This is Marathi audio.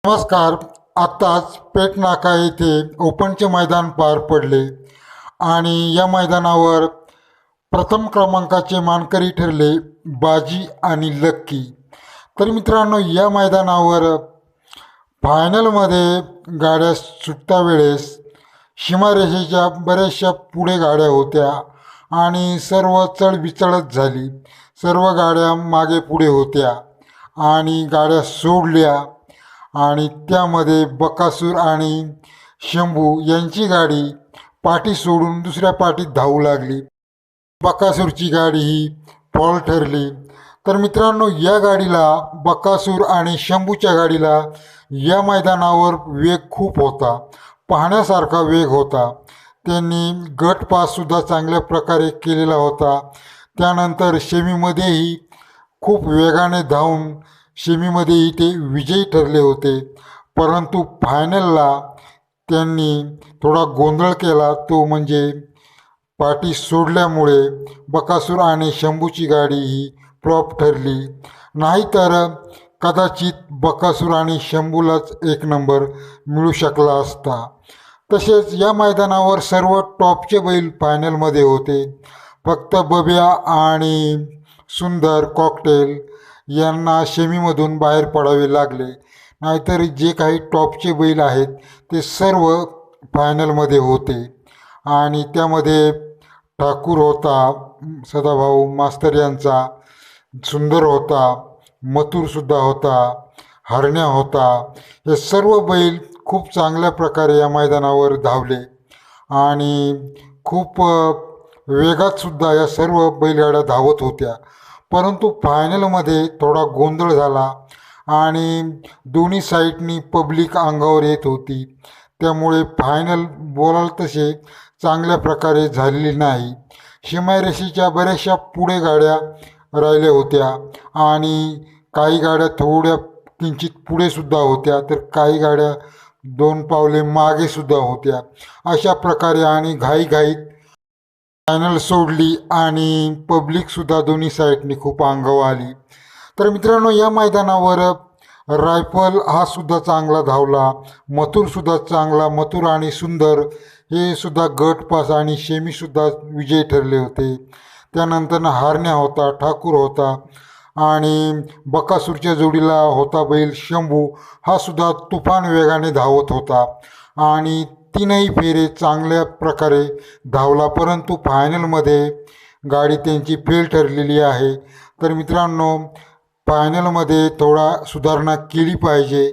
नमस्कार. आत्ताच पेठ नाका येथे ओपनचे मैदान पार पडले आणि या मैदानावर प्रथम क्रमांकाचे मानकरी ठरले बाजी आणि लक्की. तर मित्रांनो, या मैदानावर फायनलमध्ये गाड्या सुटता वेळेस सीमारेषेच्या बऱ्याचशा पुढे गाड्या होत्या आणि सर्व चढबिचढच झाली. सर्व गाड्या मागे पुढे होत्या आणि गाड्या सोडल्या आणि त्यामध्ये बकासूर आणि शंभू यांची गाडी पाठी सोडून दुसऱ्या पाठीत धावू लागली. बकासूरची गाडी ही फॉल ठरली. तर मित्रांनो, या गाडीला, बकासूर आणि शंभूच्या गाडीला या मैदानावर वेग खूप होता, पाहण्यासारखा वेग होता. त्यांनी गट पाससुद्धा चांगल्या प्रकारे केलेला होता. त्यानंतर सेमीमध्येही खूप वेगाने धावून सेमीमध्येही ते विजयी ठरले होते. परंतु फायनलला त्यांनी थोडा गोंधळ केला, तो म्हणजे पाठी सोडल्यामुळे बकासूर आणि शंभूची गाडी ही फ्लॉप ठरली. नाहीतर कदाचित बकासूर आणि शंभूलाच एक नंबर मिळू शकला असता. तसेच या मैदानावर सर्व टॉपचे बैल फायनलमध्ये होते. फक्त बब्या आणि सुंदर कॉकटेल यांना सेमीमधून बाहेर पडावे लागले. नाहीतर जे काही टॉपचे बैल आहेत ते सर्व फायनलमध्ये होते. आणि त्यामध्ये ठाकूर होता, सदाभाऊ मास्तर यांचा, सुंदर होता, मथुरसुद्धा होता, हरण्या होता. हे सर्व बैल खूप चांगल्या प्रकारे या मैदानावर धावले आणि खूप वेगातसुद्धा या सर्व बैलगाड्या धावत होत्या. परंतु फायनलमध्ये थोडा गोंधळ झाला आणि दोन्ही साईडनी पब्लिक अंगावर येत होती. त्यामुळे फायनल बोलाल तसे चांगल्या प्रकारे झालेली नाही. सीमारेषेच्या बऱ्याचशा पुढे गाड्या राहिल्या होत्या आणि काही गाड्या थोड्या किंचित पुढेसुद्धा होत्या, तर काही गाड्या 2 पावले मागेसुद्धा होत्या. अशा प्रकारे आणि घाईघाईत फायनल सोडली आणि पब्लिकसुद्धा दोन्ही साईडनी खूप अंगावर आली. तर मित्रांनो, या मैदानावर रायफल हा सुद्धा चांगला धावला, मथुरसुद्धा चांगला, मथुर आणि सुंदर हे सुद्धा गट पास आणि सेमीसुद्धा विजयी ठरले होते. त्यानंतर हरण्या होता, ठाकूर होता आणि बकासूरच्या जोडीला होता बैल शंभू, हा सुद्धा तुफान वेगाने धावत होता आणि 3ही फेरे चांगल्या प्रकारे धावला. परंतु फायनलमध्ये गाडी त्यांची फेल ठरलेली आहे. तर मित्रांनो, फायनलमध्ये थोडा सुधारणा केली पाहिजे.